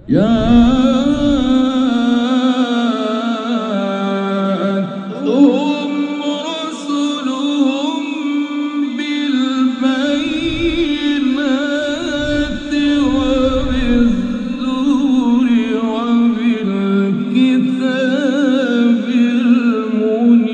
جاءتهم رسلهم بالبينات وبالزور وبالكتاب المنير.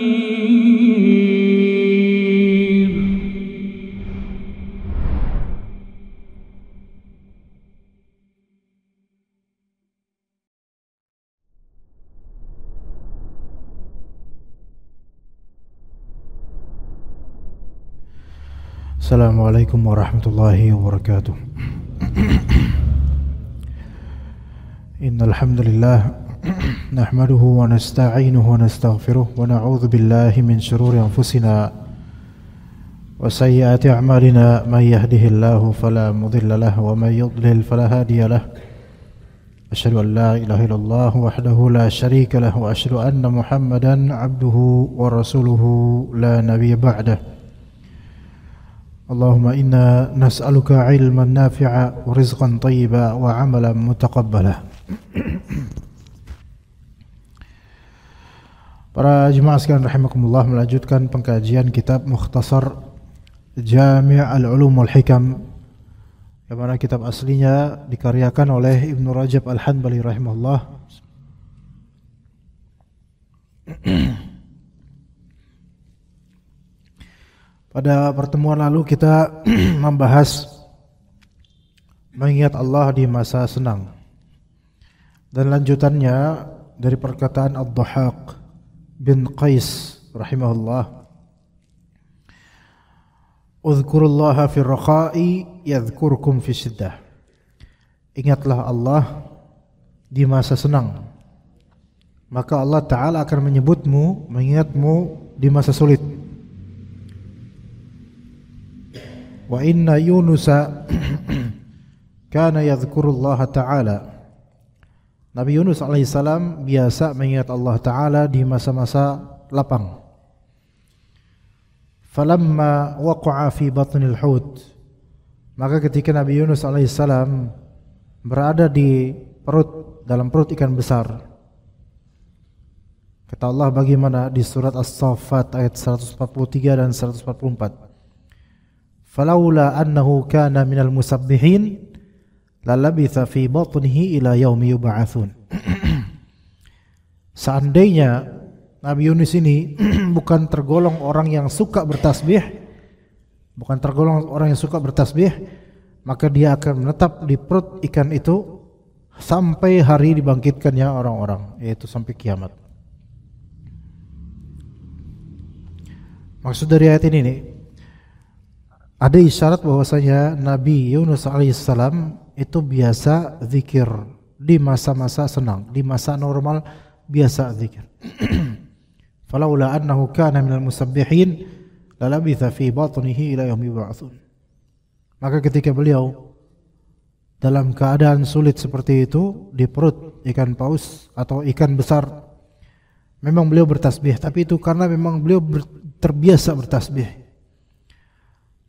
Assalamualaikum warahmatullahi wabarakatuh. Innal hamdalillah nahmaduhu wa nasta'inuhu wa nastaghfiruh wa na'udzu billahi min shururi anfusina wa sayyiati a'malina may yahdihillahu fala mudilla lahu wa may yudlil fala hadiya lahu. Asyhadu an la ilaha illallah wahdahu la syarika lahu wa asyhadu anna Muhammadan 'abduhu wa rasuluhu la nabiyya ba'dahu. Allahumma inna nas'aluka ilman nafi'a wa rizqan thayyiba wa 'amalan mutaqabbala. Para jemaah sekalian rahimakumullah, melanjutkan pengkajian kitab Mukhtasar Jami' al-Ulum wal Hikam, yang mana kitab aslinya dikaryakan oleh Ibnu Rajab Al-Hanbali rahimahullah. Pada pertemuan lalu kita membahas mengingat Allah di masa senang, dan lanjutannya dari perkataan Ad-Dhahhak bin Qais rahimahullah, "Udhkurullaha fi rakha'i yadhkurkum fi syiddah." Ingatlah Allah di masa senang, maka Allah Ta'ala akan menyebutmu, mengingatmu di masa sulit. Wa inna Yunusa kana yadhkurullaha ta'ala. Nabi Yunus alaihissalam biasa mengingat Allah Ta'ala di masa-masa lapang. Falamma waqa'a fi batnil hut, maka ketika Nabi Yunus alaihissalam berada di dalam perut ikan besar, kata Allah bagaimana di surat As-Saffat ayat 143 dan 144. Falaula annahu kana minal musabbihin lalabitha fi batnihi ila yaumi yub'atsun. Seandainya Nabi Yunus ini bukan tergolong orang yang suka bertasbih, maka dia akan menetap di perut ikan itu sampai hari dibangkitkannya orang-orang, yaitu sampai kiamat. Maksud dari ayat ini nih, ada isyarat bahwasanya Nabi Yunus alaihissalam itu biasa zikir di masa-masa senang, di masa normal biasa zikir. Falaula annahu kana minal musabbihin lalabitha fi batnihi ila yaumi yub'atsun. Maka ketika beliau dalam keadaan sulit seperti itu di perut ikan paus atau ikan besar, memang beliau bertasbih, tapi itu karena memang beliau terbiasa bertasbih.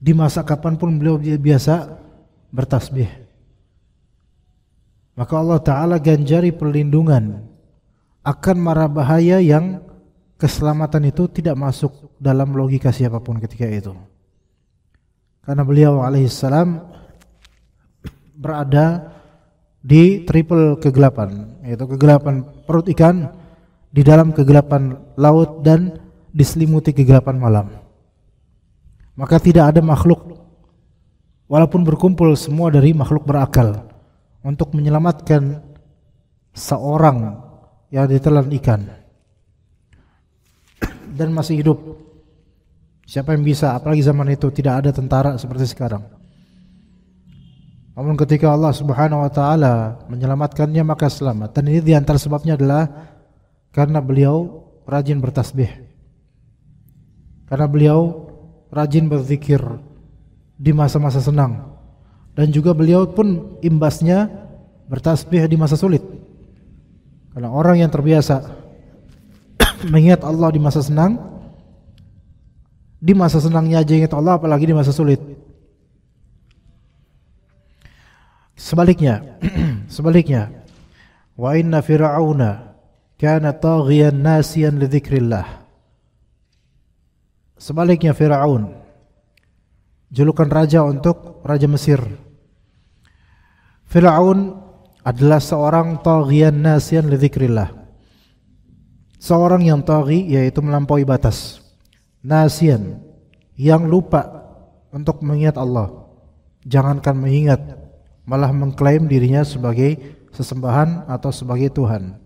Di masa kapanpun beliau biasa bertasbih. Maka Allah Ta'ala ganjari perlindungan akan mara bahaya yang keselamatan itu tidak masuk dalam logika siapapun ketika itu. Karena beliau alaihissalam berada di triple kegelapan, yaitu kegelapan perut ikan, di dalam kegelapan laut, dan diselimuti kegelapan malam. Maka tidak ada makhluk, walaupun berkumpul semua dari makhluk berakal, untuk menyelamatkan seorang yang ditelan ikan dan masih hidup. Siapa yang bisa? Apalagi zaman itu tidak ada tentara seperti sekarang. Namun ketika Allah Subhanahu wa taala menyelamatkannya, maka selamat. Dan ini diantara sebabnya adalah karena beliau rajin bertasbih, karena beliau rajin berzikir di masa-masa senang, dan juga beliau pun imbasnya bertasbih di masa sulit. Karena orang yang terbiasa mengingat Allah di masa senang, di masa senangnya aja ingat Allah, apalagi di masa sulit. Sebaliknya, Wa inna fir'auna kana taghiyan nasiyan li dzikrillah. Sebaliknya Firaun, julukan raja untuk raja Mesir. Firaun adalah seorang taghiyan nasiyan li dzikrillah. Seorang yang taghi yaitu melampaui batas. Nasiyan, yang lupa untuk mengingat Allah. Jangankan mengingat, malah mengklaim dirinya sebagai sesembahan atau sebagai Tuhan.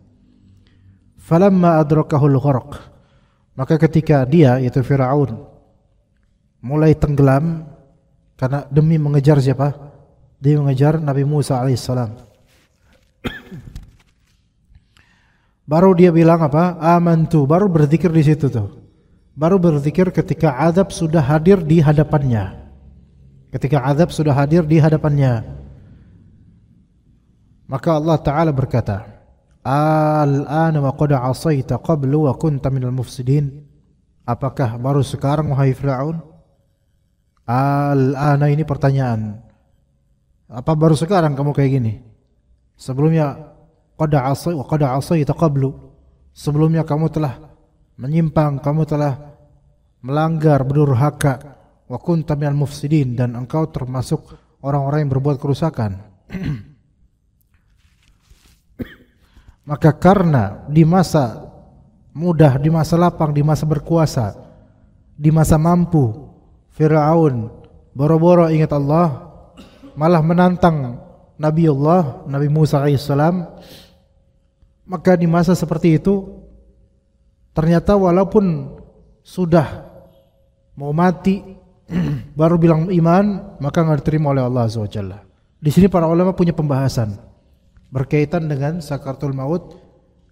Falamma adrakahul gharq, maka ketika dia, yaitu Firaun, mulai tenggelam karena demi mengejar siapa? Dia mengejar Nabi Musa alaihissalam. Baru dia bilang apa? Amantu, baru berzikir di situ tuh. Baru berzikir ketika azab sudah hadir di hadapannya. Ketika azab sudah hadir di hadapannya, maka Allah Ta'ala berkata, Al-ana wa qad asaita qablu wa kunta minal mufsidin. Apakah baru sekarang wahai Fir'aun? Al-ana ini pertanyaan. Apa baru sekarang kamu kayak gini? Sebelumnya qad asaita qablu. Sebelumnya kamu telah menyimpang, kamu telah melanggar, berdurhaka. Wa kunta minal mufsidin, dan engkau termasuk orang-orang yang berbuat kerusakan. Maka karena di masa mudah, di masa lapang, di masa berkuasa, di masa mampu, Fir'aun boro-boro ingat Allah, malah menantang Nabi Musa alaihissalam. Maka di masa seperti itu, ternyata walaupun sudah mau mati, baru bilang iman, maka nggak diterima oleh Allah Azza wa Jalla. Di sini para ulama punya pembahasan berkaitan dengan sakaratul maut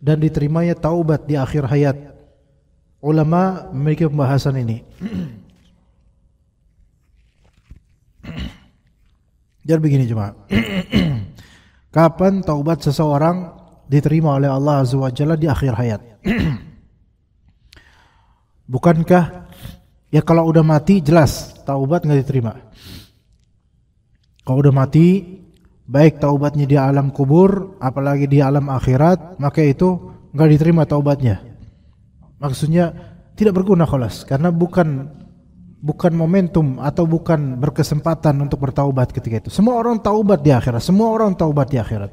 dan diterimanya taubat di akhir hayat. Ulama memiliki pembahasan ini. Jadi begini cuma, kapan taubat seseorang diterima oleh Allah Azza wa Jalla di akhir hayat? Bukankah ya kalau udah mati jelas taubat nggak diterima. Kalau udah mati, baik taubatnya di alam kubur, apalagi di alam akhirat, maka itu nggak diterima taubatnya. Maksudnya tidak berguna khalas, karena bukan momentum atau bukan berkesempatan untuk bertaubat ketika itu. Semua orang taubat di akhirat, semua orang taubat di akhirat.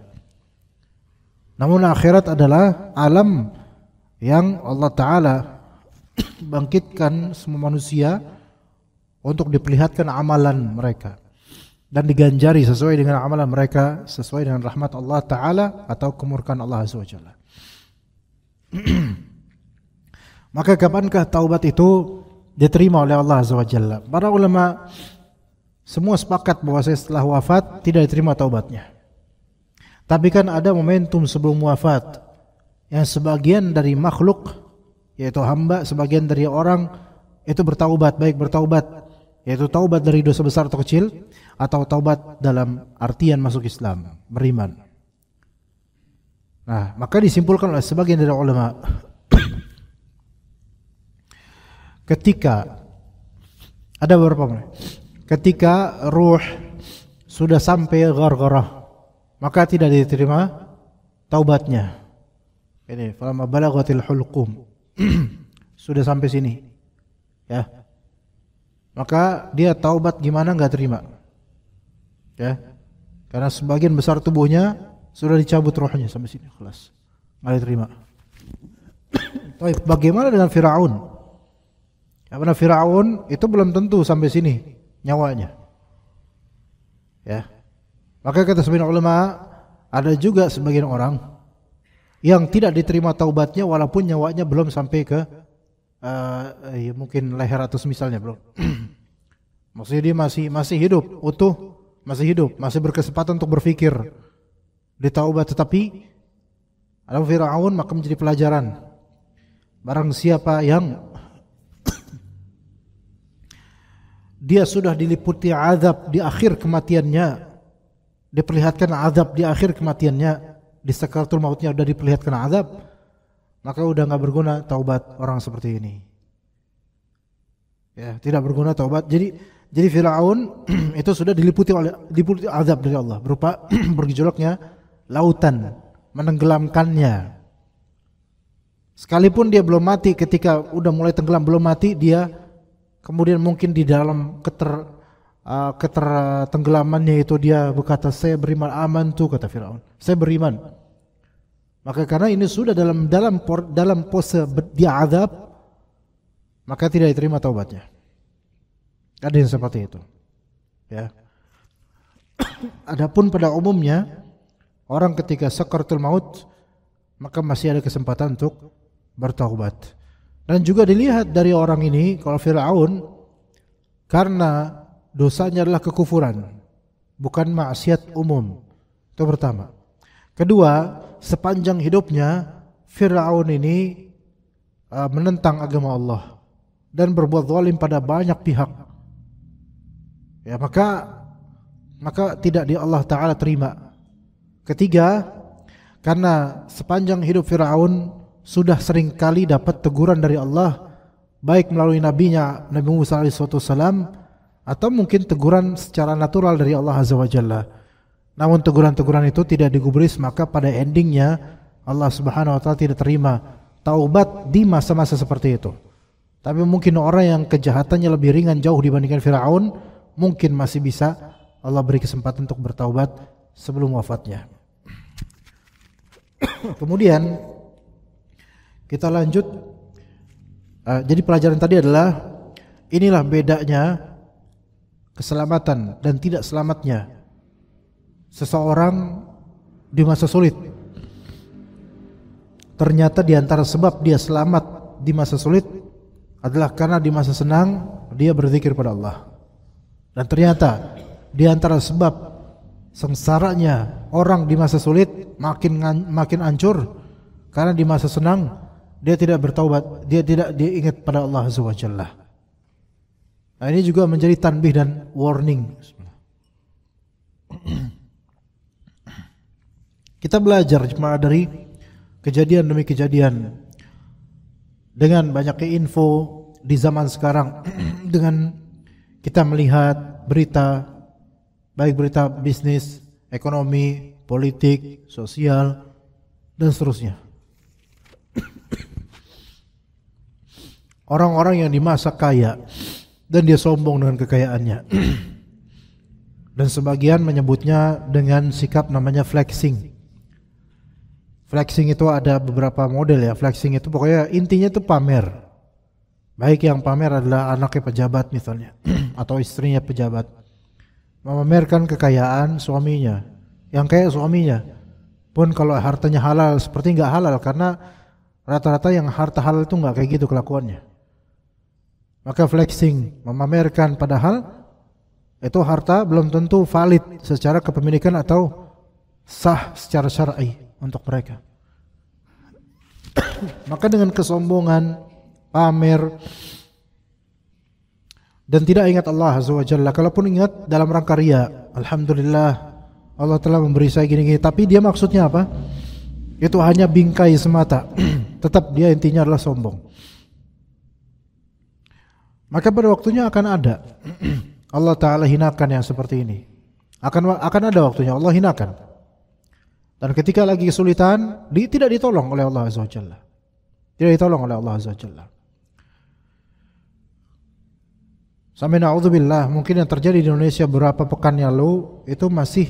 Namun akhirat adalah alam yang Allah Ta'ala bangkitkan semua manusia untuk diperlihatkan amalan mereka dan diganjari sesuai dengan amalan mereka, sesuai dengan rahmat Allah Ta'ala atau kemurkaan Allah Azza wa Jalla. Maka kapankah taubat itu diterima oleh Allah Azza wa Jalla? Para ulama semua sepakat bahwa setelah wafat tidak diterima taubatnya. Tapi kan ada momentum sebelum wafat yang sebagian dari makhluk, yaitu hamba, sebagian dari orang itu bertaubat, baik bertaubat yaitu taubat dari dosa besar atau kecil, atau taubat dalam artian masuk Islam, beriman. Nah, maka disimpulkan oleh sebagian dari ulama, ketika ada beberapa, ketika ruh sudah sampai ghargharah, maka tidak diterima taubatnya. Ini falamma balaghatil hulqum, sudah sampai sini, ya, maka dia taubat gimana nggak terima, ya, karena sebagian besar tubuhnya sudah dicabut rohnya sampai sini, kelas nggak diterima. Tapi bagaimana dengan Firaun? Karena Firaun itu belum tentu sampai sini nyawanya, ya. Maka kata sebagian ulama, ada juga sebagian orang yang tidak diterima taubatnya walaupun nyawanya belum sampai ke ya mungkin leher atau misalnya belum. Maksudnya dia masih hidup, utuh, masih hidup, masih berkesempatan untuk berpikir ditaubat, tetapi ada Firaun, maka menjadi pelajaran. Barang siapa yang dia sudah diliputi azab di akhir kematiannya, diperlihatkan azab di akhir kematiannya, di sakaratul mautnya sudah diperlihatkan azab, maka udah nggak berguna taubat orang seperti ini. Ya, tidak berguna taubat. Jadi Firaun itu sudah diliputi azab dari Allah berupa bergejolaknya lautan menenggelamkannya. Sekalipun dia belum mati, ketika udah mulai tenggelam belum mati, dia kemudian mungkin di dalam ketertenggelamannya itu dia berkata, saya beriman, amantu, kata Firaun, saya beriman. Maka karena ini sudah dalam pose dia azab, maka tidak diterima taubatnya. Ada yang seperti itu. Ya. Adapun pada umumnya orang ketika sakaratul maut maka masih ada kesempatan untuk bertaubat. Dan juga dilihat dari orang ini, kalau Fir'aun, karena dosanya adalah kekufuran, bukan maksiat umum. Itu pertama. Kedua, sepanjang hidupnya Fir'aun ini menentang agama Allah dan berbuat zalim pada banyak pihak. Ya, maka tidak di Allah Ta'ala terima. Ketiga, karena sepanjang hidup Fir'aun sudah sering kali dapat teguran dari Allah, baik melalui nabinya Nabi Musa alaihissalam, atau mungkin teguran secara natural dari Allah Azza wa Jalla. Namun teguran-teguran itu tidak digubris, maka pada endingnya Allah Subhanahu wa Ta'ala tidak terima taubat di masa-masa seperti itu. Tapi mungkin orang yang kejahatannya lebih ringan jauh dibandingkan Fir'aun, mungkin masih bisa Allah beri kesempatan untuk bertaubat sebelum wafatnya. Kemudian kita lanjut. Jadi pelajaran tadi adalah inilah bedanya keselamatan dan tidak selamatnya seseorang di masa sulit. Ternyata di antara sebab dia selamat di masa sulit adalah karena di masa senang dia berzikir pada Allah. Dan ternyata di antara sebab sengsaranya orang di masa sulit makin hancur karena di masa senang dia tidak bertaubat, dia ingat pada Allah Azza wa Jalla. Nah, ini juga menjadi tanbih dan warning. Kita belajar cuma dari kejadian demi kejadian. Dengan banyaknya info di zaman sekarang, dengan kita melihat berita, baik berita bisnis, ekonomi, politik, sosial, dan seterusnya. Orang-orang yang di masa kaya dan dia sombong dengan kekayaannya. Dan sebagian menyebutnya dengan sikap namanya flexing. Flexing itu ada beberapa model ya. Flexing itu pokoknya intinya itu pamer. Baik yang pamer adalah anaknya pejabat misalnya atau istrinya pejabat. Memamerkan kekayaan suaminya. Yang kayak suaminya pun kalau hartanya halal seperti enggak halal, karena rata-rata yang harta halal itu enggak kayak gitu kelakuannya. Maka flexing, memamerkan, padahal itu harta belum tentu valid secara kepemilikan atau sah secara syar'i untuk mereka. Maka dengan kesombongan, pamer, dan tidak ingat Allah Azza wa Jalla. Kalaupun ingat dalam rangka riya, alhamdulillah Allah telah memberi saya gini-gini, tapi dia maksudnya apa? Itu hanya bingkai semata. Tetap dia intinya adalah sombong. Maka pada waktunya akan ada Allah Ta'ala hinakan yang seperti ini. Akan ada waktunya Allah hinakan. Dan ketika lagi kesulitan, tidak ditolong oleh Allah Azza wa Jalla. Tidak ditolong oleh Allah Azza wa Jalla. Sampai na'udzubillah, mungkin yang terjadi di Indonesia beberapa pekan yang lalu itu masih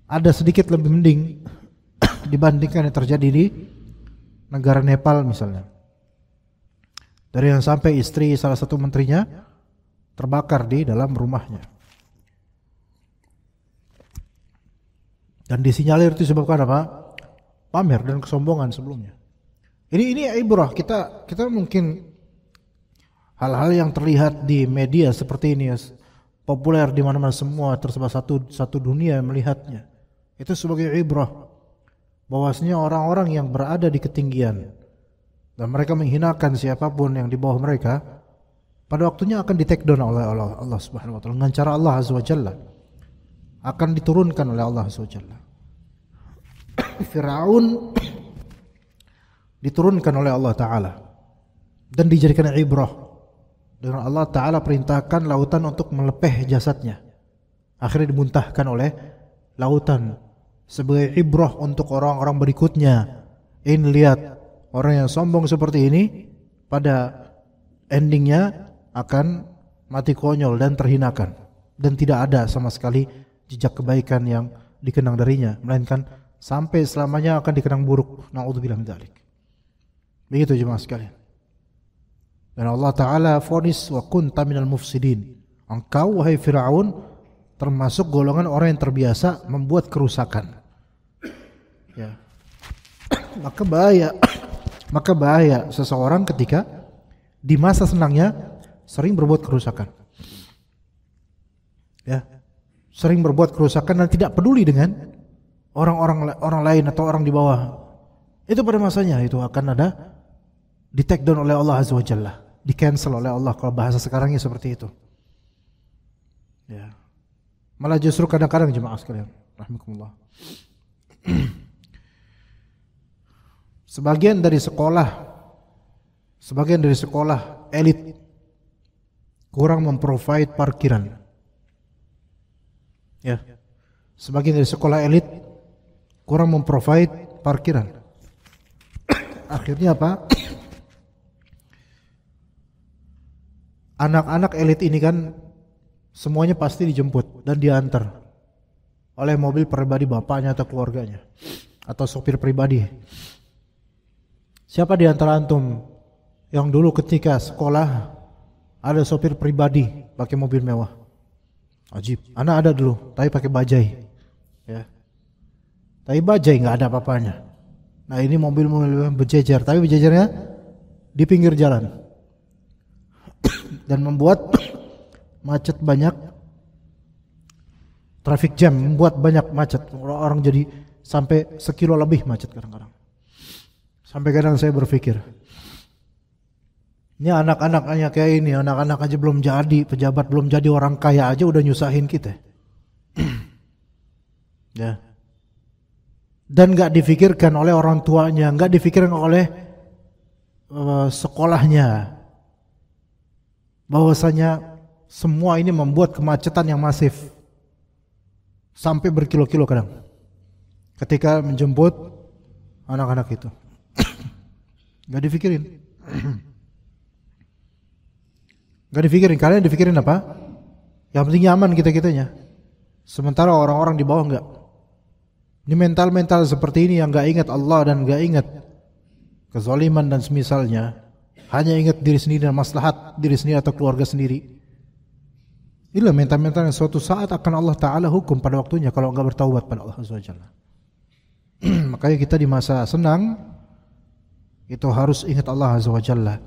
ada sedikit lebih mending dibandingkan yang terjadi di negara Nepal misalnya. Dari yang sampai istri salah satu menterinya terbakar di dalam rumahnya. Dan disinyalir itu disebabkan apa? Pamer dan kesombongan sebelumnya. Ini ibrah, kita mungkin hal-hal yang terlihat di media seperti ini populer di mana-mana, semua tersebar satu dunia melihatnya. Itu sebagai ibrah bahwasanya orang-orang yang berada di ketinggian dan mereka menghinakan siapapun yang di bawah mereka, pada waktunya akan di take down oleh Allah Subhanahu wa Ta'ala dengan cara Allah Azza wa Jalla, akan diturunkan oleh Allah Azza wa Jalla. Fir'aun diturunkan oleh Allah Ta'ala dan dijadikan ibrah dengan Allah Ta'ala perintahkan lautan untuk melepeh jasadnya, akhirnya dimuntahkan oleh lautan sebagai ibrah untuk orang-orang berikutnya. Ini lihat, orang yang sombong seperti ini pada endingnya akan mati konyol dan terhinakan, dan tidak ada sama sekali jejak kebaikan yang dikenang darinya, melainkan sampai selamanya akan dikenang buruk. Na'udzubillah min dzalik. Begitu jemaah sekalian. Dan Allah Ta'ala vonis wa kunta minal mufsidin. Engkau wahai Fir'aun termasuk golongan orang yang terbiasa membuat kerusakan. Ya. Maka bahaya seseorang ketika di masa senangnya sering berbuat kerusakan. Ya. Sering berbuat kerusakan dan tidak peduli dengan orang lain atau orang di bawah. Itu pada masanya itu akan ada di take down oleh Allah Azza wa Jalla, di cancel oleh Allah kalau bahasa sekarangnya seperti itu. Ya. Malah justru kadang-kadang jemaah sekalian, rahimakumullah. Sebagian dari sekolah elit kurang memprovide parkiran. Ya. Sebagian dari sekolah elit kurang memprovide parkiran. Akhirnya apa? Anak-anak elit ini kan semuanya pasti dijemput dan diantar oleh mobil pribadi bapaknya atau keluarganya atau sopir pribadi. Siapa di antara antum yang dulu ketika sekolah ada sopir pribadi pakai mobil mewah? Ajib. Anak ada dulu, tapi pakai bajai. Ya. Tapi bajai nggak ada apa-apanya. Nah ini mobil-mobil berjejer, tapi berjejernya di pinggir jalan dan membuat macet banyak, traffic jam, membuat banyak macet. Orang jadi sampai sekilo lebih macet kadang-kadang. Sampai kadang saya berpikir, ini anak-anak hanya kayak ini, anak-anak aja belum jadi, pejabat belum jadi, orang kaya aja udah nyusahin kita. Ya. Dan nggak difikirkan oleh orang tuanya, nggak difikirkan oleh sekolahnya, bahwasanya semua ini membuat kemacetan yang masif sampai berkilo-kilo kadang ketika menjemput anak-anak itu. Nggak difikirin. Nggak difikirin. Kalian difikirin apa? Yang penting nyaman kita-kitanya. Sementara orang-orang di bawah nggak. Ini mental-mental seperti ini yang nggak ingat Allah dan nggak ingat kezaliman dan semisalnya, hanya ingat diri sendiri dan maslahat diri sendiri atau keluarga sendiri. Inilah mental-mental yang suatu saat akan Allah Ta'ala hukum pada waktunya kalau nggak bertaubat pada Allah Azza wa Jalla. Makanya kita di masa senang itu harus ingat Allah Azza wa Jalla,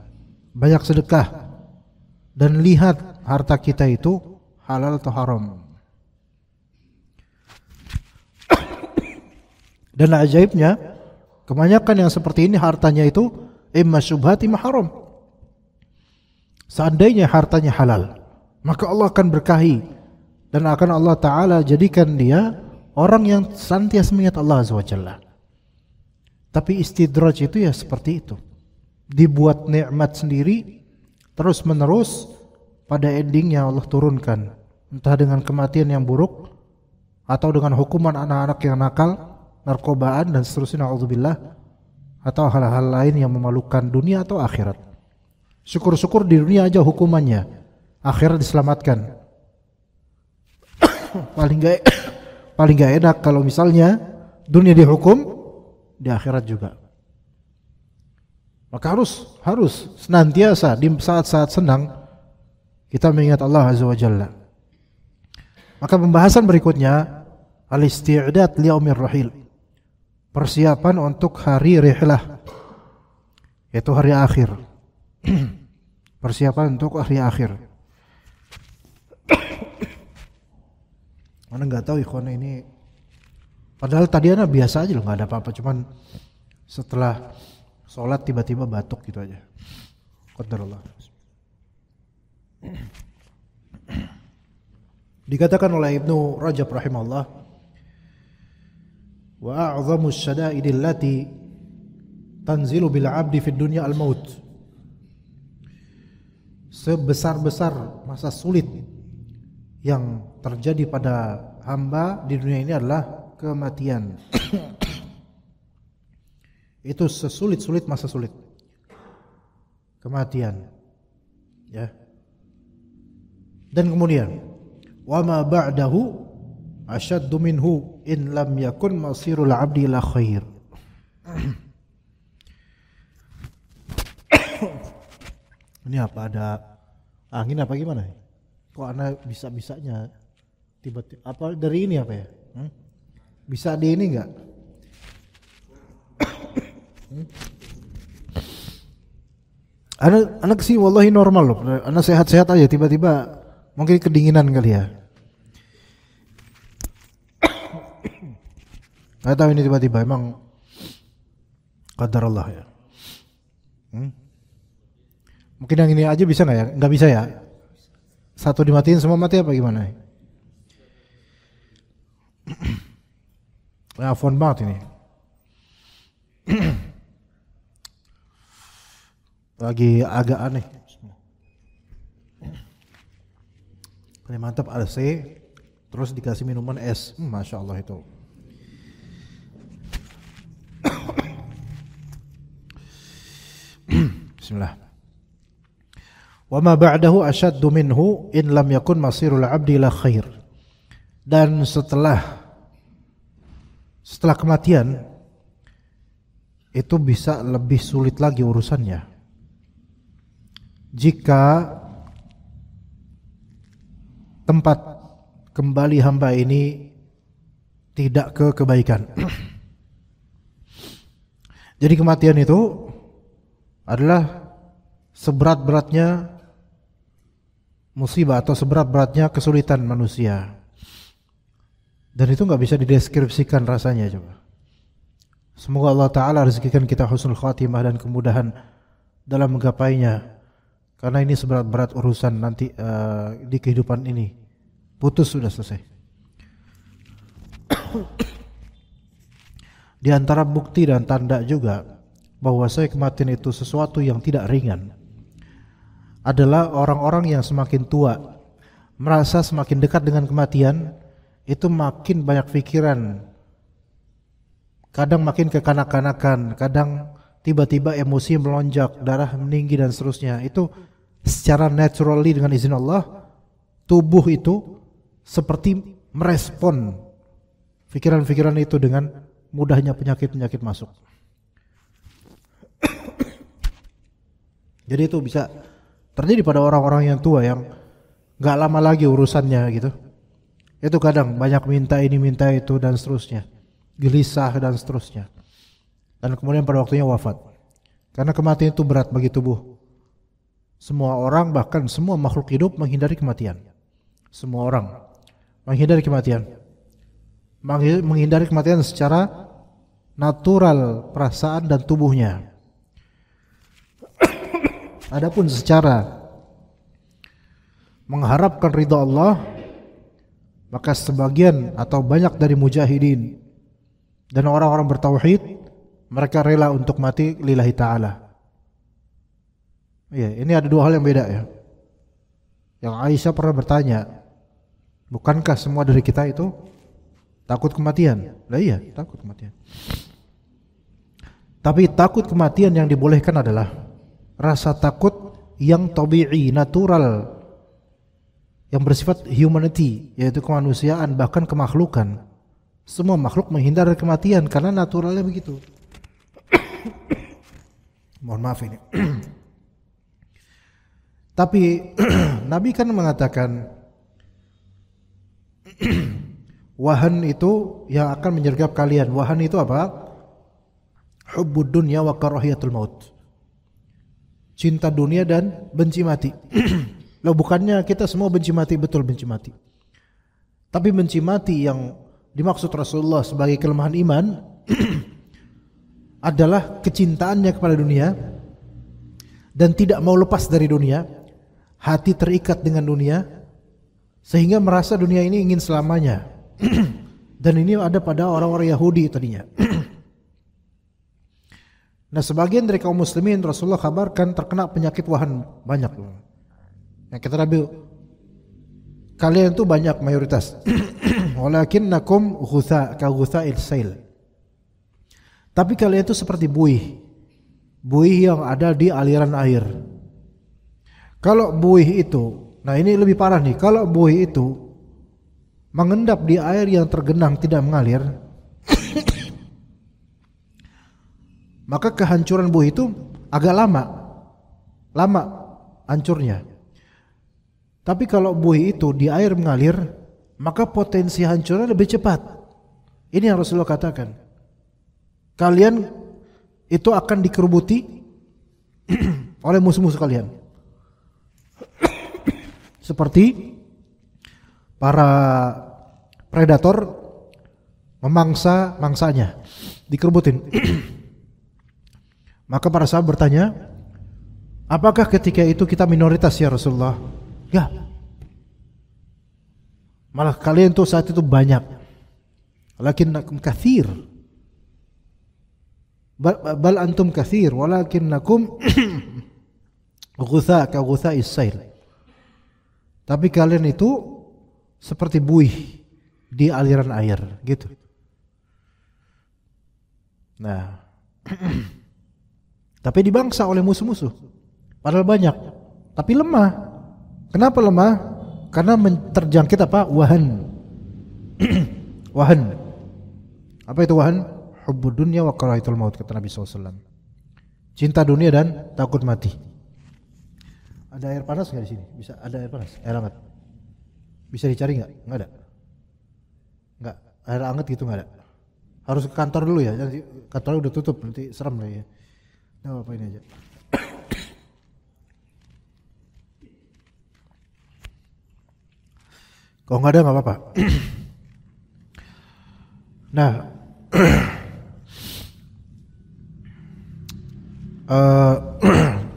banyak sedekah, dan lihat harta kita itu halal atau haram. Dan ajaibnya, kebanyakan yang seperti ini hartanya itu imma syubhat imma haram. Seandainya hartanya halal, maka Allah akan berkahi dan akan Allah Ta'ala jadikan dia orang yang senantiasa mengingat Allah Azza wa Jalla. Tapi istidraj itu ya seperti itu, dibuat nikmat sendiri terus menerus, pada endingnya Allah turunkan entah dengan kematian yang buruk atau dengan hukuman anak-anak yang nakal, narkobaan dan seterusnya, na'udzubillah, atau hal-hal lain yang memalukan dunia atau akhirat. Syukur-syukur di dunia aja hukumannya, akhirat diselamatkan. paling gak enak kalau misalnya dunia dihukum, di akhirat juga. Maka harus senantiasa di saat-saat senang kita mengingat Allah Azza wa Jalla. Maka pembahasan berikutnya, al-isti'dad li yaumir rahil, persiapan untuk hari rihlah, yaitu hari akhir. Persiapan untuk hari akhir. Mana nggak tahu ikhwan ini, padahal tadi anak biasa aja loh, nggak ada apa-apa, cuman setelah sholat tiba-tiba batuk gitu aja. Qadarullah. Dikatakan oleh Ibnu Rajab rahimahullah, wa a'zamu syada'id allati tanzilu bil 'abdi fid dunya al-maut. Sebesar-besar masa sulit yang terjadi pada hamba di dunia ini adalah kematian. Itu sesulit-sulit masa sulit. Kematian. Ya. Dan kemudian wa ma ba'dahu asyaddu minhu in lam yakun masirul 'abdi ila khair. Ini apa, ada angin apa gimana? Kok anak bisa-bisanya tiba-tiba apa dari ini apa ya? Bisa di ini enggak? Anak sih wallahi normal loh. Anak sehat-sehat aja, tiba-tiba mungkin kedinginan kali ya. Nggak tahu ini tiba-tiba emang qadar Allah ya. Mungkin yang ini aja bisa nggak ya? Nggak bisa ya? Satu dimatiin semua mati apa gimana? Ya, phone banget ini. Lagi agak aneh. Paling mantap AC, terus dikasih minuman es. Masya Allah itu. Bismillah. Wa ma ba'dahu asyaddu minhu in lam yakun masirul 'abdi ila khair. Dan setelah kematian itu bisa lebih sulit lagi urusannya jika tempat kembali hamba ini tidak ke kebaikan. Jadi kematian itu adalah seberat-beratnya musibah atau seberat-beratnya kesulitan manusia. Dan itu nggak bisa dideskripsikan rasanya coba. Semoga Allah Ta'ala rezekikan kita husnul khatimah dan kemudahan dalam menggapainya. Karena ini seberat-berat urusan nanti di kehidupan ini. Putus sudah selesai. Di antara bukti dan tanda juga bahwasanya kematian itu sesuatu yang tidak ringan adalah orang-orang yang semakin tua merasa semakin dekat dengan kematian itu makin banyak pikiran, kadang makin kekanak-kanakan, kadang tiba-tiba emosi melonjak, darah meninggi dan seterusnya. Itu secara naturally dengan izin Allah tubuh itu seperti merespon pikiran-pikiran itu dengan mudahnya penyakit-penyakit masuk. Jadi itu bisa terjadi pada orang-orang yang tua yang gak lama lagi urusannya gitu. Itu kadang banyak minta ini minta itu dan seterusnya, gelisah dan seterusnya. Dan kemudian pada waktunya wafat. Karena kematian itu berat bagi tubuh. Semua orang, bahkan semua makhluk hidup menghindari kematian. Semua orang menghindari kematian. Menghindari kematian secara natural perasaan dan tubuhnya. Adapun secara mengharapkan ridha Allah, maka sebagian atau banyak dari mujahidin dan orang-orang bertauhid mereka rela untuk mati lillahi ta'ala. Iya, ini ada dua hal yang beda ya. Yang Aisyah pernah bertanya, bukankah semua dari kita itu takut kematian? Lah iya, takut kematian. Tapi takut kematian yang dibolehkan adalah rasa takut yang tabi'i, natural, yang bersifat humanity, yaitu kemanusiaan, bahkan kemakhlukan. Semua makhluk menghindar dari kematian karena naturalnya begitu. Mohon maaf ini. Tapi Nabi kan mengatakan wahan itu yang akan menyergap kalian. Wahan itu apa? Hubbud dunya wa karahiyatul maut. Cinta dunia dan benci mati. Loh, bukannya kita semua benci mati, betul benci mati. Tapi benci mati yang dimaksud Rasulullah sebagai kelemahan iman adalah kecintaannya kepada dunia dan tidak mau lepas dari dunia, hati terikat dengan dunia sehingga merasa dunia ini ingin selamanya. Dan ini ada pada orang-orang Yahudi tadinya. Nah, sebagian dari kaum muslimin Rasulullah kabarkan terkena penyakit wahan banyak loh. Yang kata Nabi, kalian itu banyak mayoritas walakinnakum ghutha ka ghutha'il sail. Tapi kalian itu seperti buih yang ada di aliran air. Kalau buih itu, nah ini lebih parah nih, kalau buih itu mengendap di air yang tergenang tidak mengalir, maka kehancuran buih itu agak lama hancurnya. Tapi kalau buih itu di air mengalir, maka potensi hancurnya lebih cepat. Ini yang Rasulullah katakan. Kalian itu akan dikerubuti oleh musuh-musuh kalian. Seperti para predator memangsa mangsanya, dikerubutin. Maka para sahabat bertanya, apakah ketika itu kita minoritas ya Rasulullah? Ya. Malah kalian tuh saat itu banyak. Walakinnakum katsir. Bal antum katsir walakinnakum ghutha ka ghutha'is sail. Tapi kalian itu seperti buih di aliran air, gitu. Nah, tapi dibangsa oleh musuh-musuh. Padahal banyak, tapi lemah. Kenapa lemah? Karena terjangkit apa? Wahan. Wahan. Apa itu wahan? Hubbud dunya wa karaitul maut, kata Nabi SAW. Cinta dunia dan takut mati. Ada air panas nggak di sini? Bisa ada air panas? Air hangat? Bisa dicari nggak? Nggak ada. Nggak. Air hangat gitu nggak ada. Harus ke kantor dulu ya. Nanti kantornya udah tutup, nanti serem lah ya. Nah, apa ini aja. Kalau nggak ada nggak apa-apa. Nah,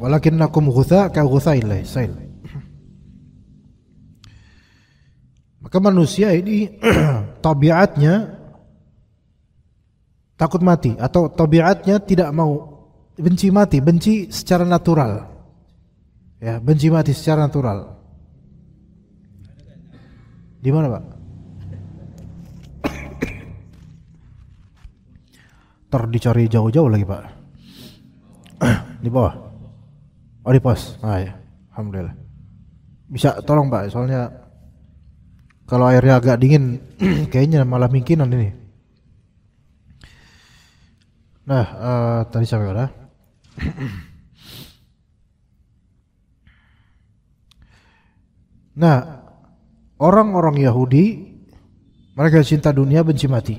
walakinnakum ghutha ka ghutha'il sail. Maka manusia ini tabiatnya takut mati, atau tabiatnya tidak mau benci mati, benci secara natural. Ya, benci mati secara natural. Di mana, Pak? Dicari jauh-jauh lagi, Pak. Di bawah. Oh, di pos. Ah ya. Alhamdulillah. Bisa tolong, Pak, soalnya kalau airnya agak dingin kayaknya malah mungkinan ini. Nah, tadi sampai mana? Nah, orang-orang Yahudi mereka cinta dunia, benci mati.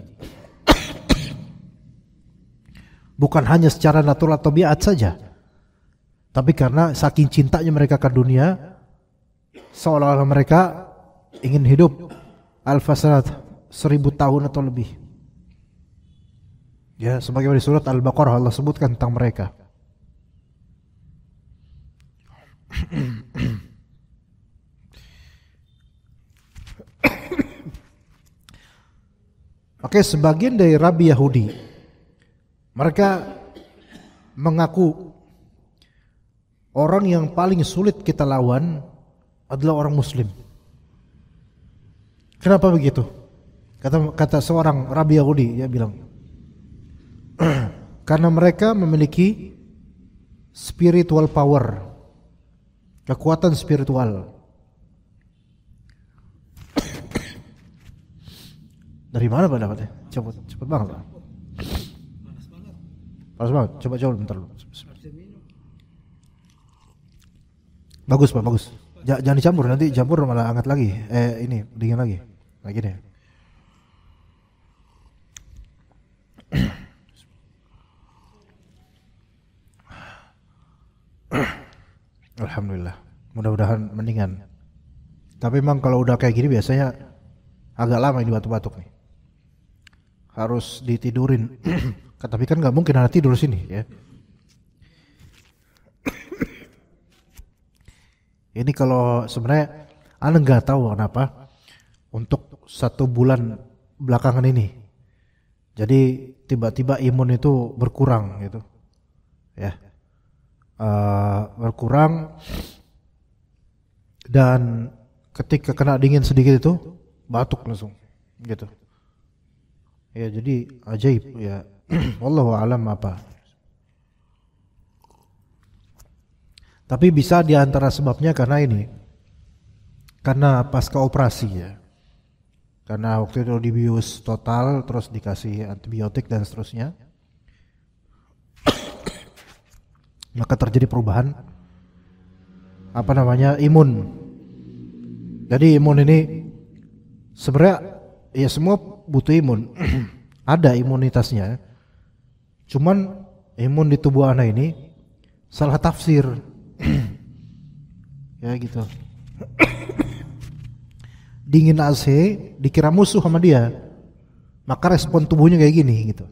Bukan hanya secara natural atau tabiat saja, tapi karena saking cintanya mereka ke dunia, seolah-olah mereka ingin hidup alfasanat 1000 tahun atau lebih. Ya, sebagaimana di surat Al-Baqarah Allah sebutkan tentang mereka. Oke, sebagian dari Rabi Yahudi mereka mengaku orang yang paling sulit kita lawan adalah orang Muslim. Kenapa begitu? Kata seorang Rabi Yahudi, dia bilang, karena mereka memiliki spiritual power, kekuatan spiritual. Dari mana Pak dapatnya? Cepet banget Pak. Panas banget. Coba bentar dulu. Bagus Pak, bagus. Jangan dicampur, nanti campur malah hangat lagi. Ini dingin lagi. Lagi deh. Alhamdulillah. Mudah-mudahan mendingan. Tapi memang kalau udah kayak gini biasanya agak lama ini batuk-batuk nih. Harus ditidurin. Tapi kan nggak mungkin anak tidur sini ya. Ini kalau sebenarnya Anda nggak tahu kenapa untuk 1 bulan belakangan ini. Jadi tiba-tiba imun itu berkurang gitu, ya, berkurang, dan ketika kena dingin sedikit itu batuk langsung. gitu. Ya jadi ajaib ya. Wallahu alam apa. Tapi bisa di antara sebabnya karena ini. Karena pasca operasi ya. Karena waktu itu dibius total terus dikasih antibiotik dan seterusnya. Maka terjadi perubahan imun. Jadi imun ini sebenarnya ya semua butuh imun. Ada imunitasnya. Cuman imun di tubuh anak ini salah tafsir. Ya gitu. Dingin AC dikira musuh sama dia. Maka respon tubuhnya kayak gini gitu.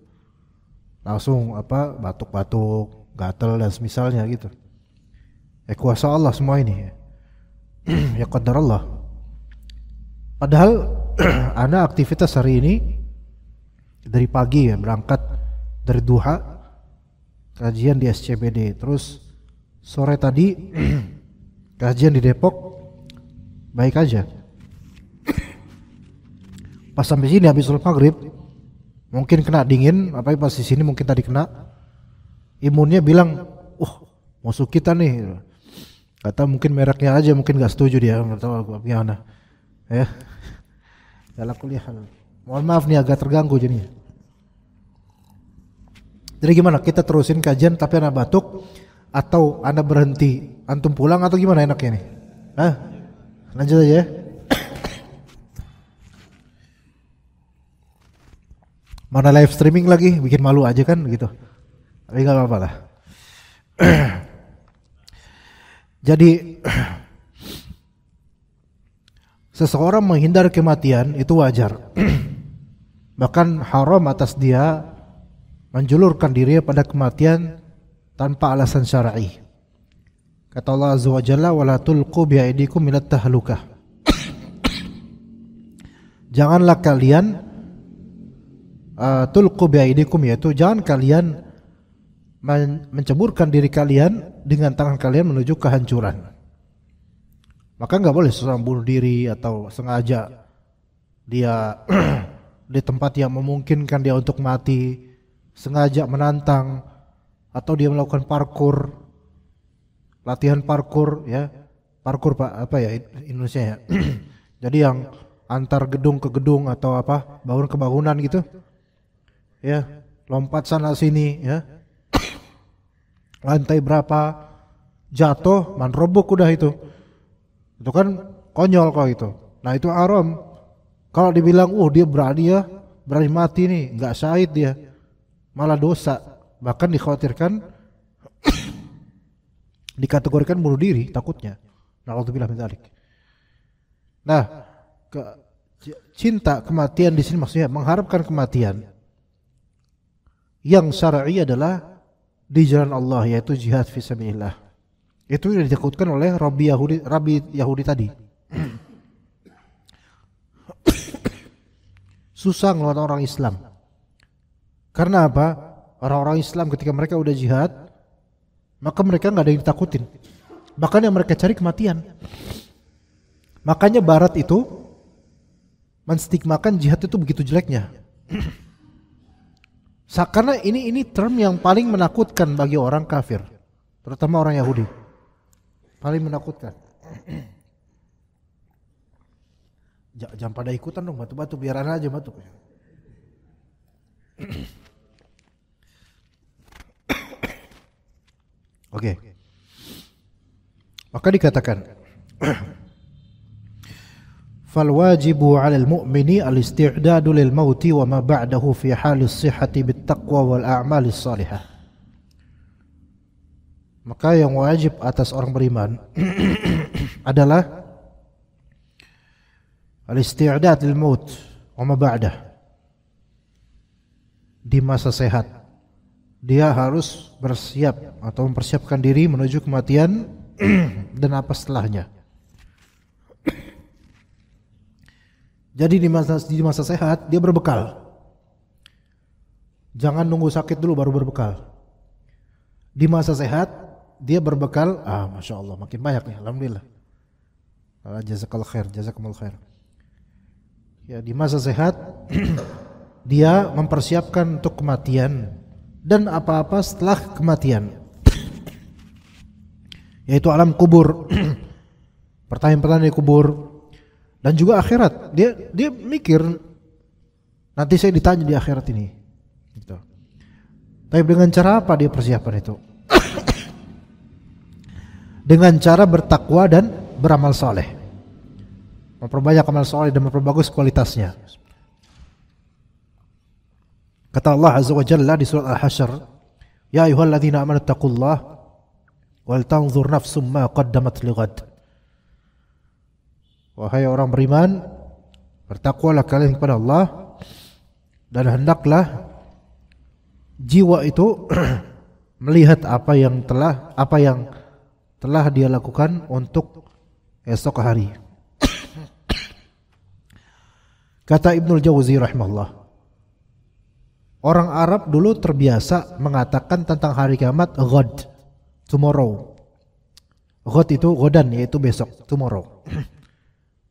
Langsung batuk-batuk, gatal dan semisalnya gitu. Kuasa Allah semua ini. Ya qadar Allah. Padahal ana aktivitas hari ini dari pagi ya, berangkat dari duha kajian di SCBD, terus sore tadi kajian di Depok, baik aja. Pas sampai sini habis sholat maghrib mungkin kena dingin, pas di sini mungkin tadi kena, imunnya bilang, musuh kita nih. Kata mungkin mereknya aja, mungkin gak setuju dia, nggak tahu gimana. Ya, dalam kuliah. Mohon maaf nih agak terganggu jadinya. Jadi gimana? Kita terusin kajian tapi anak batuk atau anak berhenti, antum pulang atau gimana enaknya nih? Lanjut aja ya. Mana live streaming lagi, bikin malu aja kan gitu. Tapi gak apa-apa lah. Jadi seseorang menghindar kematian itu wajar. Bahkan haram atas dia menjulurkan dirinya pada kematian tanpa alasan syar'i. Kata Allah Azza wa Jalla, wala tulqu bi'aidikum minat tahlukah. Janganlah kalian tulqu bi'aidikum, yaitu jangan kalian menceburkan diri kalian dengan tangan kalian menuju kehancuran. Maka nggak boleh seseorang bunuh diri atau sengaja dia di tempat yang memungkinkan dia untuk mati, sengaja menantang, atau dia melakukan parkur, latihan parkur ya, parkur Indonesia ya. Jadi yang antar gedung ke gedung atau bangun ke bangunan gitu, ya lompat sana sini ya. Lantai berapa jatuh manrobok udah itu kan konyol kok itu. Nah itu haram. Kalau dibilang dia berani mati nih, nggak syahid dia, malah dosa, bahkan dikhawatirkan dikategorikan bunuh diri takutnya. Na'udzubillah min dzalik. Nah, cinta kematian di sini maksudnya mengharapkan kematian yang syar'i adalah di jalan Allah, yaitu jihad fisabilillah. Itu yang ditakutkan oleh Rabi Yahudi tadi. Susah ngelawan orang Islam. Karena apa? Orang-orang Islam ketika mereka udah jihad, maka mereka nggak ada yang ditakutin. Bahkan yang mereka cari kematian. Makanya Barat itu menstigmakan jihad itu begitu jeleknya. Karena ini term yang paling menakutkan bagi orang kafir, terutama orang Yahudi. Paling menakutkan. Jangan pada ikutan dong batu-batu, biar aja batuk. Oke. Maka dikatakan fal wajibu 'alal mu'mini al-isti'dadu lil mauti wa ma ba'dahu fi halis sihhati bit taqwa wal a'malis salihah. Maka yang wajib atas orang beriman adalah al-isti'dad lil maut wa ma ba'dah. Di masa sehat dia harus bersiap atau mempersiapkan diri menuju kematian dan apa setelahnya. Jadi di masa sehat dia berbekal. Jangan nunggu sakit dulu baru berbekal. Di masa sehat dia berbekal. Masya Allah makin banyak nih, alhamdulillah. Jazakallahu khair, jazakumullah khair. Ya, di masa sehat dia mempersiapkan untuk kematian dan apa-apa setelah kematian, yaitu alam kubur, pertanyaan-pertanyaan di kubur dan juga akhirat. Dia mikir nanti saya ditanya di akhirat ini. Gitu. Tapi dengan cara apa dia persiapan itu? Dengan cara bertakwa dan beramal saleh. Memperbanyak amal saleh dan memperbagus kualitasnya. Kata Allah Azza wa Jalla di surat Al-Hasyr, "Ya ayyuhalladzina amanu taqullaha wal tanzur nafsum ma qaddamat lighad." Wahai orang beriman, bertakwalah kalian kepada Allah dan hendaklah jiwa itu melihat apa yang telah dia lakukan untuk esok hari. Kata Ibnul Jauzi rahimahullah, orang Arab dulu terbiasa mengatakan tentang hari kiamat ghad, tomorrow. Ghad itu godan, yaitu besok, tomorrow.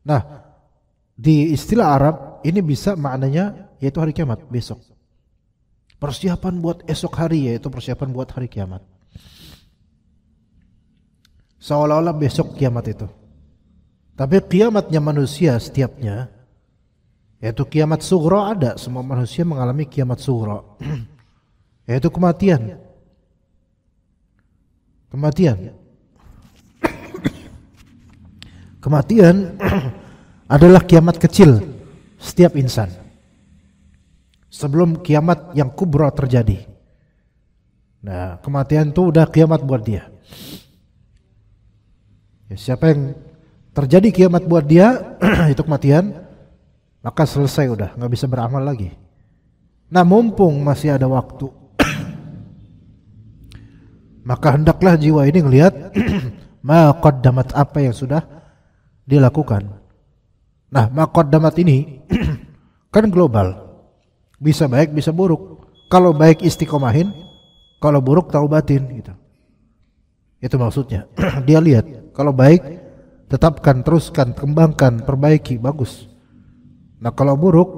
Nah, di istilah Arab ini bisa maknanya yaitu hari kiamat, besok. Persiapan buat esok hari, yaitu persiapan buat hari kiamat. Seolah-olah besok kiamat itu. Tapi kiamatnya manusia setiapnya, yaitu kiamat sughra ada, semua manusia mengalami kiamat sughra. Yaitu kematian. Kematian adalah kiamat kecil setiap insan. Sebelum kiamat yang kubra terjadi. Nah, kematian itu udah kiamat buat dia. Ya, siapa yang terjadi kiamat buat dia itu kematian, maka selesai udah, nggak bisa beramal lagi. Nah, mumpung masih ada waktu, maka hendaklah jiwa ini ngelihat ma qaddamat, apa yang sudah dilakukan. Nah, ma qaddamat ini kan global, bisa baik bisa buruk. Kalau baik istiqomahin, kalau buruk taubatin gitu. Itu maksudnya. Dia lihat, kalau baik tetapkan, teruskan, kembangkan, perbaiki, bagus. Nah, kalau buruk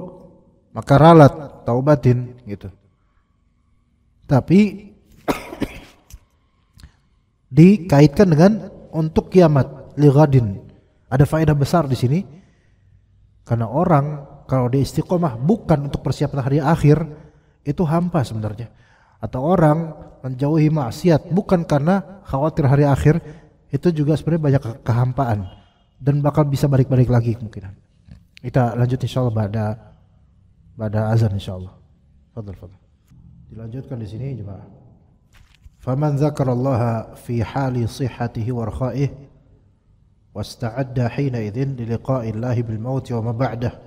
maka ralat, taubatin gitu. Tapi dikaitkan dengan untuk kiamat, lighadin. Ada faedah besar di sini. Karena orang kalau dia istiqomah bukan untuk persiapan hari akhir, itu hampa sebenarnya. Atau orang menjauhi maksiat bukan karena khawatir hari akhir, itu juga sebenarnya banyak kehampaan dan bakal bisa balik-balik lagi kemungkinan. Kita lanjut insyaallah pada azan insyaallah. Fadhal. Dilanjutkan di sini jemaah. Faman dzakarallaha fi hali sihhatihi wa rakhaihi wasta'adda hina idzin li liqa'illahi bil maut wa ma ba'dah.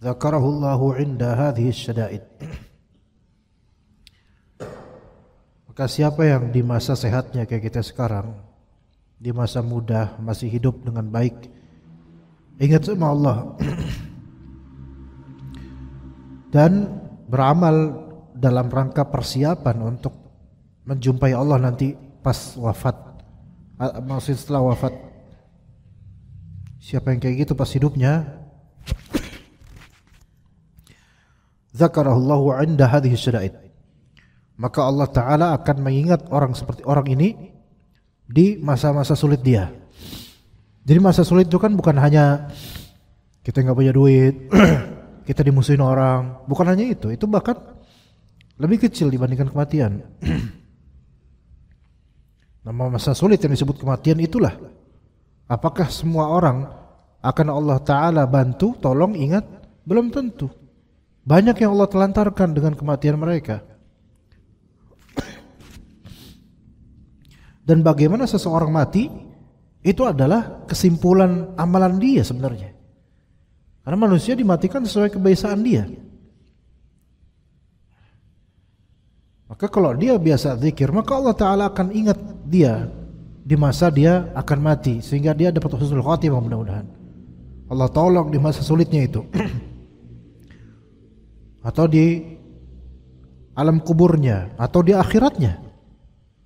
Dzakarahu Allahu 'inda hadhihi asy-syada'id. Maka siapa yang di masa sehatnya kayak kita sekarang, di masa muda masih hidup dengan baik, ingat sama Allah dan beramal dalam rangka persiapan untuk menjumpai Allah nanti pas wafat, maksud setelah wafat. Siapa yang kayak gitu pas hidupnya, zakarahullahu 'inda hadhihi syada'id, maka Allah Ta'ala akan mengingat orang seperti orang ini di masa-masa sulit dia. Jadi masa sulit itu kan bukan hanya kita nggak punya duit, kita dimusuhin orang, bukan hanya itu bahkan lebih kecil dibandingkan kematian. Nama masa sulit yang disebut kematian itulah. Apakah semua orang akan Allah Ta'ala bantu, tolong, ingat? Belum tentu. Banyak yang Allah telantarkan dengan kematian mereka. Dan bagaimana seseorang mati, itu adalah kesimpulan amalan dia sebenarnya. Karena manusia dimatikan sesuai kebiasaan dia. Maka kalau dia biasa zikir, maka Allah Ta'ala akan ingat dia di masa dia akan mati, sehingga dia dapat husnul khatimah mudah-mudahan. Allah tolong di masa sulitnya itu. Atau di alam kuburnya, atau di akhiratnya.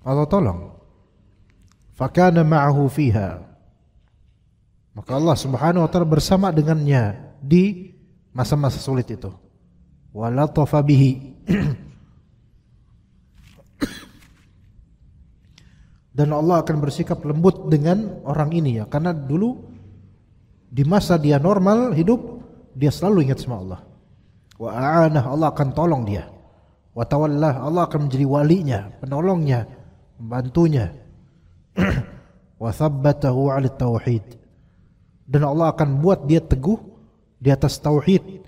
Allah tolong. Fakana ma'ahu fiha, maka Allah Subhanahu wa ta'ala bersama dengannya di masa-masa sulit itu. Wa latafa bihi. Dan Allah akan bersikap lembut dengan orang ini ya, karena dulu di masa dia normal hidup, dia selalu ingat sama Allah. Wa a'anah, Allah akan tolong dia. Wa tawallah, Allah akan menjadi walinya, penolongnya, pembantunya. Wa thabbatahu 'ala tauhid. Dan Allah akan buat dia teguh di atas tauhid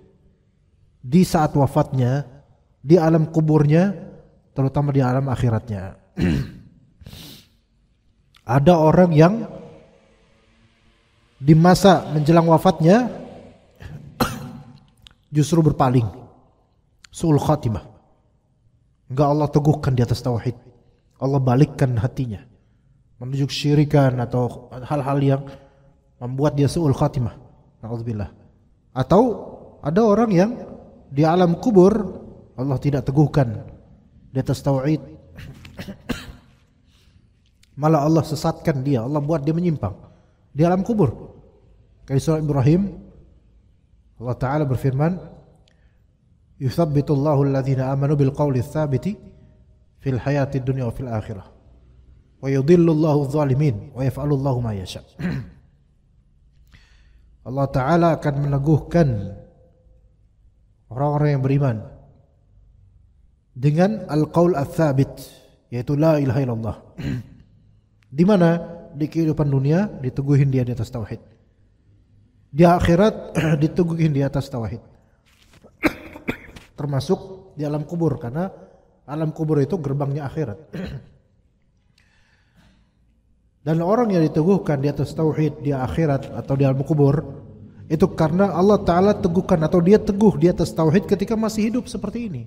di saat wafatnya, di alam kuburnya, terutama di alam akhiratnya. Ada orang yang di masa menjelang wafatnya justru berpaling, su'ul khatimah. Enggak Allah teguhkan di atas tauhid, Allah balikkan hatinya menuju kesyirikan atau hal-hal yang membuat dia su'ul khatimah. Na'udzubillah. Atau ada orang yang di alam kubur Allah tidak teguhkan di atas tauhid, malah Allah sesatkan dia, Allah buat dia menyimpang di alam kubur. Kayak surah Ibrahim, Allah Ta'ala berfirman, yuthabbitullahu alladhina amanu bilqawli tsabiti fil hayati dunya wa fil akhirah wa yudhillullahu adh-dhalimin wa yaf'alullahu ma yasha. Allah Ta'ala akan meneguhkan orang-orang yang beriman dengan al-qaul ats-tsabit, yaitu la ilaha illallah. Di mana di kehidupan dunia diteguhin dia di atas tauhid, di akhirat diteguhin di atas tauhid, termasuk di alam kubur, karena alam kubur itu gerbangnya akhirat. Dan orang yang diteguhkan di atas tauhid di akhirat atau di alam kubur itu karena Allah Ta'ala teguhkan atau dia teguh di atas tauhid ketika masih hidup seperti ini.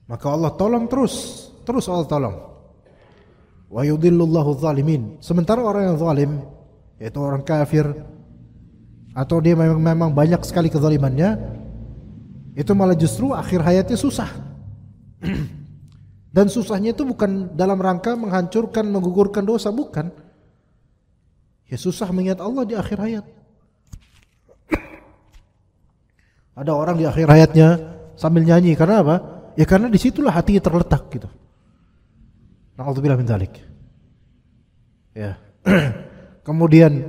Maka Allah tolong terus Allah tolong. Wa yudhillullahu adh-dhalimin. Sementara orang yang zalim, yaitu orang kafir, atau dia memang banyak sekali kezalimannya, itu malah justru akhir hayatnya susah. Dan susahnya itu bukan dalam rangka menghancurkan, menggugurkan dosa, bukan. Ya susah mengingat Allah di akhir hayat. Ada orang di akhir hayatnya sambil nyanyi, karena apa? Ya karena disitulah hatinya terletak gitu. Na'udzubillah min dzalik. Ya. Kemudian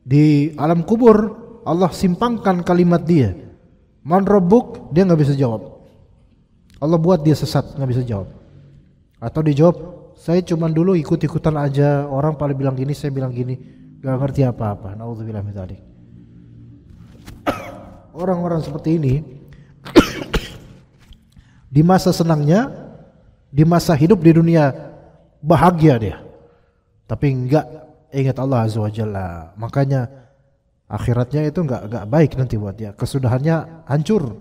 di alam kubur Allah simpangkan kalimat dia. Man rabbuk, dia enggak bisa jawab. Allah buat dia sesat, enggak bisa jawab. Atau dijawab, saya cuma dulu ikut-ikutan aja, orang pada bilang gini, saya bilang gini, enggak ngerti apa-apa. Na'udzubillah min dzalik. Orang-orang seperti ini di masa senangnya, di masa hidup di dunia bahagia dia, tapi enggak ingat Allah Azza wa Jalla. Makanya akhiratnya itu enggak baik nanti buat dia, kesudahannya hancur.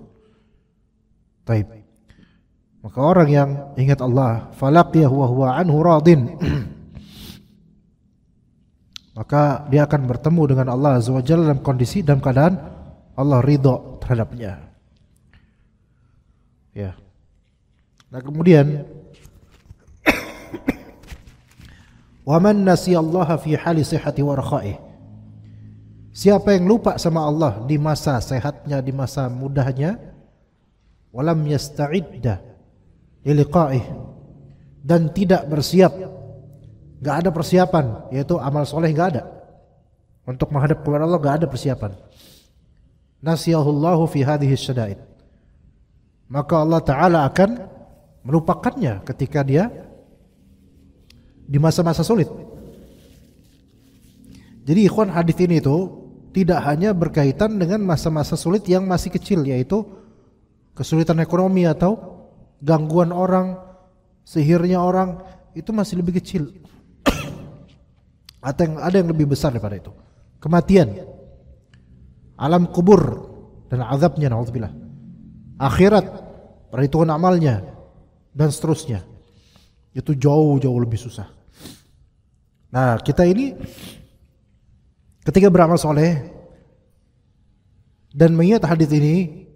Taib. Maka orang yang ingat Allah, falaqiyahu wa huwa anhu radin, maka dia akan bertemu dengan Allah Azza wa Jalla dalam kondisi, dalam keadaan Allah ridho terhadapnya. Ya. Nah kemudian wa man nasiyallaha fi hali sihhati wa rakhaih. Siapa yang lupa sama Allah di masa sehatnya, di masa mudahnya, walam yasta'idda liqa'ih, dan tidak bersiap, enggak ada persiapan, yaitu amal soleh enggak ada. Untuk menghadap kepada Allah enggak ada persiapan. Nasiyahullahu fi hadhihi syada'id. Maka Allah Ta'ala akan melupakannya ketika dia di masa-masa sulit. Jadi ikhwan, hadis ini itu tidak hanya berkaitan dengan masa-masa sulit yang masih kecil, yaitu kesulitan ekonomi atau gangguan orang, sihirnya orang, itu masih lebih kecil. Atau ada yang lebih besar daripada itu, kematian, alam kubur dan azabnya, na'udzubillah, akhirat, perhitungan amalnya, dan seterusnya. Itu jauh-jauh lebih susah. Nah, kita ini ketika beramal soleh dan mengingat hadis ini,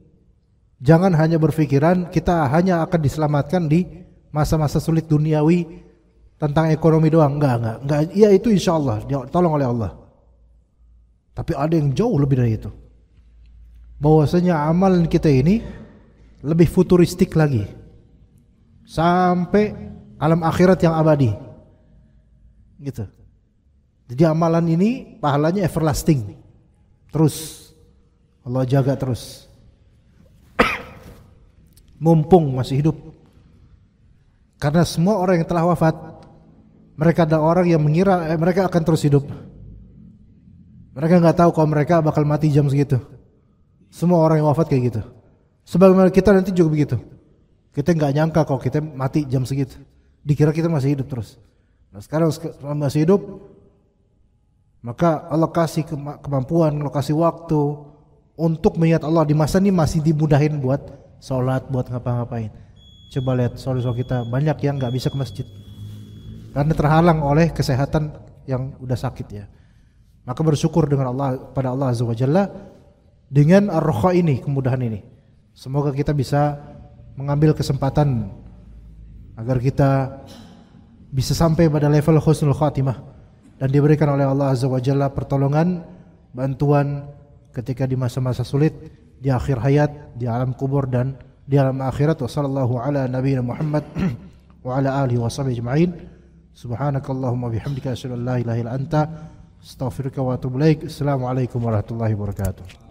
jangan hanya berpikiran kita hanya akan diselamatkan di masa-masa sulit duniawi tentang ekonomi doang. Enggak. Ya itu insya Allah tolong oleh Allah. Tapi ada yang jauh lebih dari itu. Bahwasanya amalan kita ini lebih futuristik lagi. Sampai alam akhirat yang abadi. Gitu. Jadi amalan ini pahalanya everlasting. Terus Allah jaga terus. Mumpung masih hidup. Karena semua orang yang telah wafat, mereka ada orang yang mengira mereka akan terus hidup. Mereka nggak tahu kalau mereka bakal mati jam segitu. Semua orang yang wafat kayak gitu. Sebagaimana kita nanti juga begitu. Kita nggak nyangka kalau kita mati jam segitu. Dikira kita masih hidup terus. Nah sekarang masih hidup, maka Allah kasih kemampuan, Allah kasih waktu untuk melihat Allah di masa ini masih dimudahin buat sholat, buat ngapa-ngapain. Coba lihat saudara kita banyak yang nggak bisa ke masjid karena terhalang oleh kesehatan yang udah sakit ya. Maka bersyukur dengan Allah pada Allah Azza wa Jalla dengan ar-rukha ini, kemudahan ini. Semoga kita bisa mengambil kesempatan agar kita bisa sampai pada level husnul khatimah dan diberikan oleh Allah Azza wa Jalla pertolongan, bantuan ketika di masa-masa sulit, di akhir hayat, di alam kubur dan di alam akhirat. Wa sallallahu ala nabiyina Muhammad wa ala alihi wa sahbihi ajma'in. Subhanakallahumma bihamdika asyhadu an la ilaha illa anta astaghfiruka wa atubu ilaik. Assalamualaikum warahmatullahi wabarakatuh.